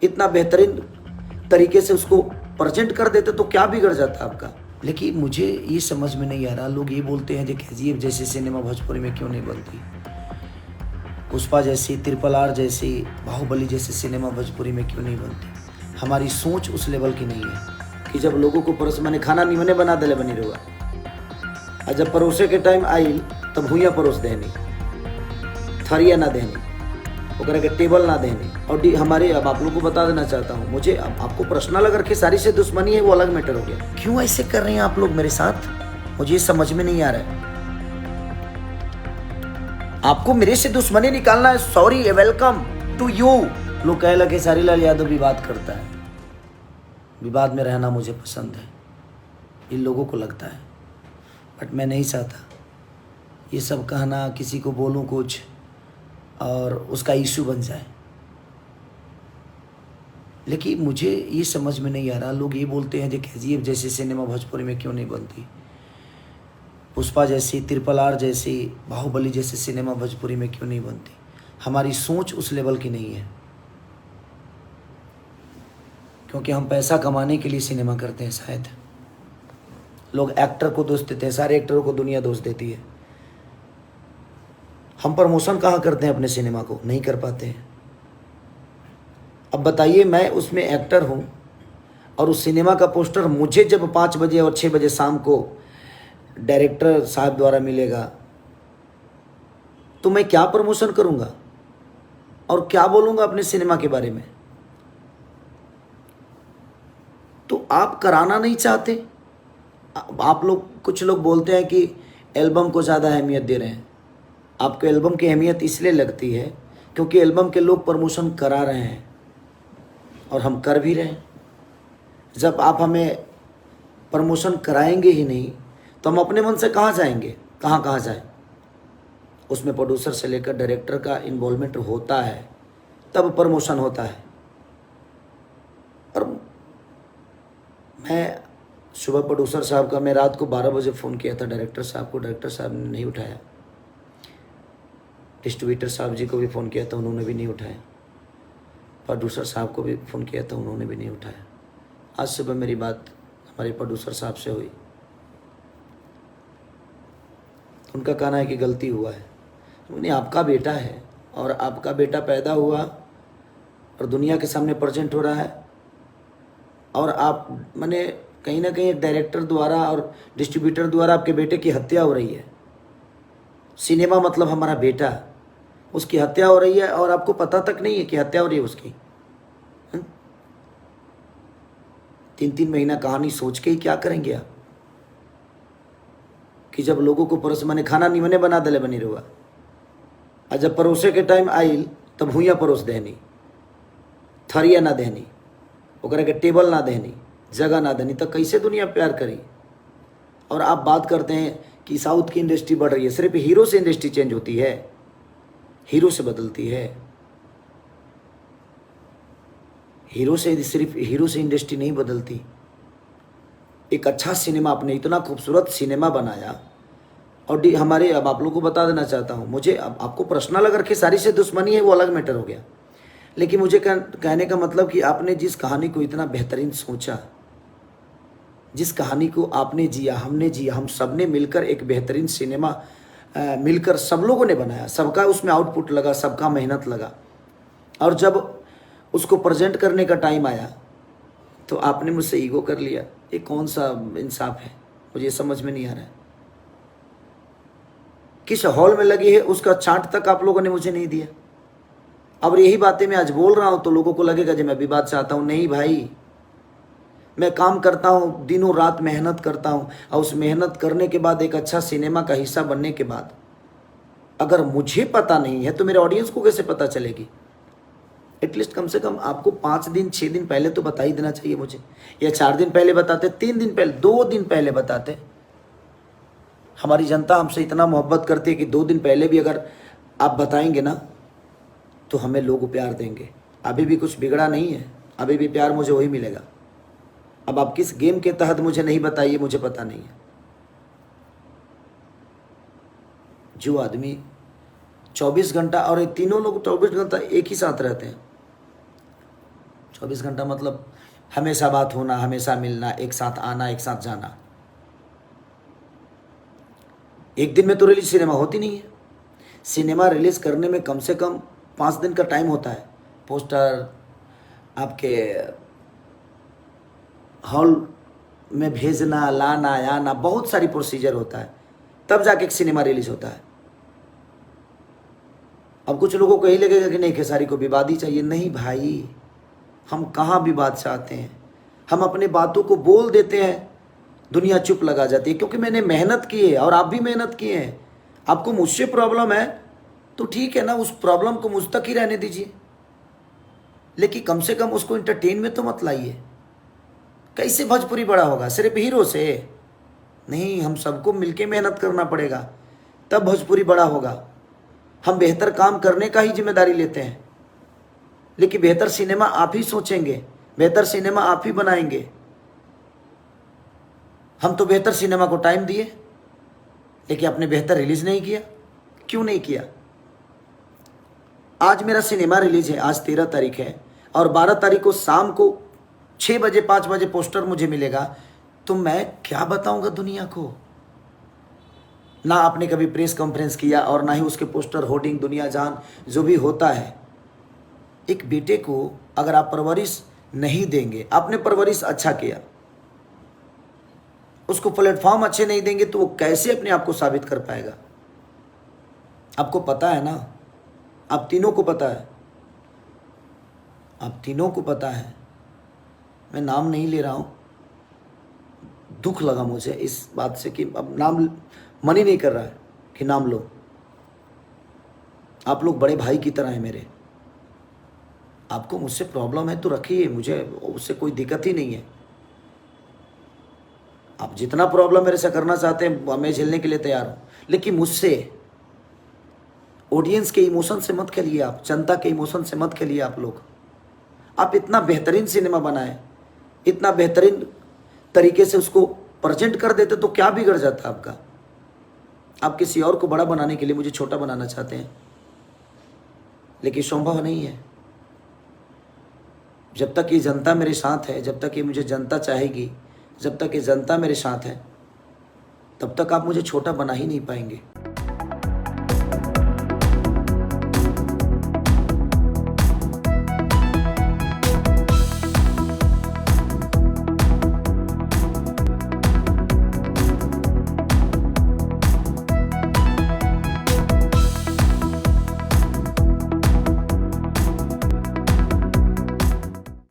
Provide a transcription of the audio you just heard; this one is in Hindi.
इतना बेहतरीन तरीके से उसको प्रेजेंट कर देते तो क्या बिगड़ जाता आपका। लेकिन मुझे ये समझ में नहीं आ रहा, लोग ये बोलते हैं कि KGF जैसी सिनेमा भोजपुरी में क्यों नहीं बनती, पुष्पा जैसी, RRR जैसी, बाहुबली जैसी सिनेमा भोजपुरी में क्यों नहीं बनती। हमारी सोच उस लेवल की नहीं है कि जब लोगों को परस मैंने खाना निमने बना दिले बनी रहुआ, और जब परोसे के टाइम आई तब भूया परोस देनी, थरिया ना देनी, ओकरा के टेबल ना देनी। और हमारे अब आप लोग को बता देना चाहता हूँ, मुझे अब आपको पर्सनल अगर खेसारी से दुश्मनी है वो अलग मैटर हो गया। क्यों ऐसे कर रहे हैं आप लोग मेरे साथ, मुझे ये समझ में नहीं आ रहा है। आपको मेरे से दुश्मनी निकालना है, सॉरी, वेलकम टू यू। लोग कहे लगे खेसारी लाल यादव विवाद करता है, विवाद में रहना मुझे पसंद है, इन लोगों को लगता है, बट मैं नहीं चाहता ये सब कहना, किसी को बोलूँ कुछ और उसका इशू बन जाए। लेकिन मुझे ये समझ में नहीं आ रहा, लोग ये बोलते हैं कि KGF जैसी सिनेमा भोजपुरी में क्यों नहीं बनती, पुष्पा जैसी, RRR जैसी, बाहुबली जैसी सिनेमा भोजपुरी में क्यों नहीं बनती। हमारी सोच उस लेवल की नहीं है, क्योंकि हम पैसा कमाने के लिए सिनेमा करते हैं। शायद लोग एक्टर को दोष देते हैं, सारे एक्टरों को दुनिया दोष देती है। हम प्रमोशन कहाँ करते हैं अपने सिनेमा को, नहीं कर पाते हैं। अब बताइए, मैं उसमें एक्टर हूँ और उस सिनेमा का पोस्टर मुझे जब 5 बजे और 6 बजे शाम को डायरेक्टर साहब द्वारा मिलेगा तो मैं क्या प्रमोशन करूँगा और क्या बोलूँगा अपने सिनेमा के बारे में। तो आप कराना नहीं चाहते। आप लोग, कुछ लोग बोलते हैं कि एल्बम को ज़्यादा अहमियत दे रहे हैं। आपको एल्बम की अहमियत इसलिए लगती है क्योंकि एल्बम के लोग प्रमोशन करा रहे हैं और हम कर भी रहे हैं। जब आप हमें प्रमोशन कराएंगे ही नहीं तो हम अपने मन से कहाँ जाएंगे, कहाँ जाएं। उसमें प्रोड्यूसर से लेकर डायरेक्टर का इन्वॉल्वमेंट होता है, तब प्रमोशन होता है। और मैं सुबह प्रोड्यूसर साहब का, मैं रात को 12 बजे फ़ोन किया था डायरेक्टर साहब को, डायरेक्टर साहब ने नहीं उठाया। डिस्ट्रीब्यूटर साहब जी को भी फ़ोन किया था, उन्होंने भी नहीं उठाया। प्रोड्यूसर साहब को भी फ़ोन किया था, उन्होंने भी नहीं उठाया। आज सुबह मेरी बात हमारे प्रोड्यूसर साहब से हुई, उनका कहना है कि गलती हुआ है। उन्हें आपका बेटा है और आपका बेटा पैदा हुआ और दुनिया के सामने प्रेजेंट हो रहा है, और आप माने कहीं ना कहीं एक डायरेक्टर द्वारा और डिस्ट्रीब्यूटर द्वारा आपके बेटे की हत्या हो रही है। सिनेमा मतलब हमारा बेटा, उसकी हत्या हो रही है और आपको पता तक नहीं है कि हत्या हो रही है उसकी। 3-3 महीना कहानी सोच के ही क्या करेंगे आप, कि जब लोगों को परोस मैंने खाना निमने बना दिले बनी रहुआ, और जब परोसे के टाइम आई तब भूया परोस देनी, थरिया ना देनी, ओकरा के टेबल ना देनी, जगह ना देनी, तो कैसे दुनिया प्यार करी। और आप बात करते हैं कि साउथ की इंडस्ट्री बढ़ रही है। सिर्फ हीरो से इंडस्ट्री चेंज होती है, हीरो से बदलती है। सिर्फ हीरो से इंडस्ट्री नहीं बदलती। एक अच्छा सिनेमा, आपने इतना खूबसूरत सिनेमा बनाया और हमारे, अब आप लोगों को बता देना चाहता हूँ, मुझे अब आपको पर्सनल अगर खेसारी से दुश्मनी है वो अलग मैटर हो गया। लेकिन मुझे कहने का मतलब कि आपने जिस कहानी को इतना बेहतरीन सोचा, जिस कहानी को आपने जिया, हमने जिया, हम सब ने मिलकर एक बेहतरीन सिनेमा मिलकर सब लोगों ने बनाया, सबका उसमें आउटपुट लगा, सबका मेहनत लगा, और जब उसको प्रेजेंट करने का टाइम आया तो आपने मुझसे ईगो कर लिया। ये कौन सा इंसाफ है, मुझे समझ में नहीं आ रहा है। किस हॉल में लगी है उसका चार्ट तक आप लोगों ने मुझे नहीं दिया। अब यही बातें मैं आज बोल रहा हूँ तो लोगों को लगेगा कि मैं विवाद चाहता हूँ। नहीं भाई, मैं काम करता हूँ, दिनों रात मेहनत करता हूँ, और उस मेहनत करने के बाद एक अच्छा सिनेमा का हिस्सा बनने के बाद अगर मुझे पता नहीं है तो मेरे ऑडियंस को कैसे पता चलेगी। एटलीस्ट कम से कम आपको 5 दिन 6 दिन पहले तो बता ही देना चाहिए मुझे, या 4 दिन पहले बताते, 3 दिन पहले, 2 दिन पहले बताते। हमारी जनता हमसे इतना मोहब्बत करती है कि 2 दिन पहले भी अगर आप बताएंगे ना तो हमें लोग प्यार देंगे। अभी भी कुछ बिगड़ा नहीं है, अभी भी प्यार मुझे वही मिलेगा। अब आप किस गेम के तहत मुझे नहीं बताइए, मुझे पता नहीं है। जो आदमी 24 घंटा, और ये तीनों लोग 24 घंटा एक ही साथ रहते हैं, 24 घंटा मतलब हमेशा बात होना, हमेशा मिलना, एक साथ आना, एक साथ जाना। एक दिन में तो रिलीज सिनेमा होती नहीं है। सिनेमा रिलीज करने में कम से कम 5 दिन का टाइम होता है। पोस्टर आपके हॉल में भेजना, लाना, आना, बहुत सारी प्रोसीजर होता है, तब जाके एक सिनेमा रिलीज होता है। अब कुछ लोगों को यही लगेगा कि नहीं खेसारी को विवाद ही चाहिए। नहीं भाई, हम कहाँ विवाद चाहते हैं। हम अपने बातों को बोल देते हैं, दुनिया चुप लगा जाती है, क्योंकि मैंने मेहनत की है और आप भी मेहनत किए हैं। आपको मुझसे प्रॉब्लम है तो ठीक है ना, उस प्रॉब्लम को मुझ तक ही रहने दीजिए, लेकिन कम से कम उसको इंटरटेन में तो मत लाइए। कैसे भोजपुरी बड़ा होगा सिर्फ हीरो से? नहीं, हम सबको मिलके मेहनत करना पड़ेगा, तब भोजपुरी बड़ा होगा। हम बेहतर काम करने का ही जिम्मेदारी लेते हैं, लेकिन बेहतर सिनेमा आप ही सोचेंगे, बेहतर सिनेमा आप ही बनाएंगे। हम तो बेहतर सिनेमा को टाइम दिए, लेकिन आपने बेहतर रिलीज नहीं किया। क्यों नहीं किया? आज मेरा सिनेमा रिलीज है, आज 13 तारीख है, और 12 तारीख को शाम को 6 बजे 5 बजे पोस्टर मुझे मिलेगा, तो मैं क्या बताऊंगा दुनिया को? ना आपने कभी प्रेस कॉन्फ्रेंस किया और ना ही उसके पोस्टर, होर्डिंग, दुनिया जान जो भी होता है। एक बेटे को अगर आप परवरिश नहीं देंगे, आपने परवरिश अच्छा किया, उसको प्लेटफॉर्म अच्छे नहीं देंगे, तो वो कैसे अपने आप को साबित कर पाएगा? आपको पता है ना, आप तीनों को पता है, आप तीनों को पता है। मैं नाम नहीं ले रहा हूँ, दुख लगा मुझे इस बात से कि अब नाम मन ही नहीं कर रहा है कि नाम लो। आप लोग बड़े भाई की तरह हैं मेरे। आपको मुझसे प्रॉब्लम है तो रखिए, मुझे उससे कोई दिक्कत ही नहीं है। आप जितना प्रॉब्लम मेरे से करना चाहते हैं मैं झेलने के लिए तैयार हूँ, लेकिन मुझसे ऑडियंस के इमोशन से मत खेलिए, आप जनता के इमोशन से मत खेलिए। आप लोग, आप इतना बेहतरीन सिनेमा बनाए, इतना बेहतरीन तरीके से उसको प्रेजेंट कर देते तो क्या बिगड़ जाता आपका? आप किसी और को बड़ा बनाने के लिए मुझे छोटा बनाना चाहते हैं, लेकिन संभव नहीं है। जब तक ये जनता मेरे साथ है, जब तक ये मुझे जनता चाहेगी, जब तक ये जनता मेरे साथ है, तब तक आप मुझे छोटा बना ही नहीं पाएंगे।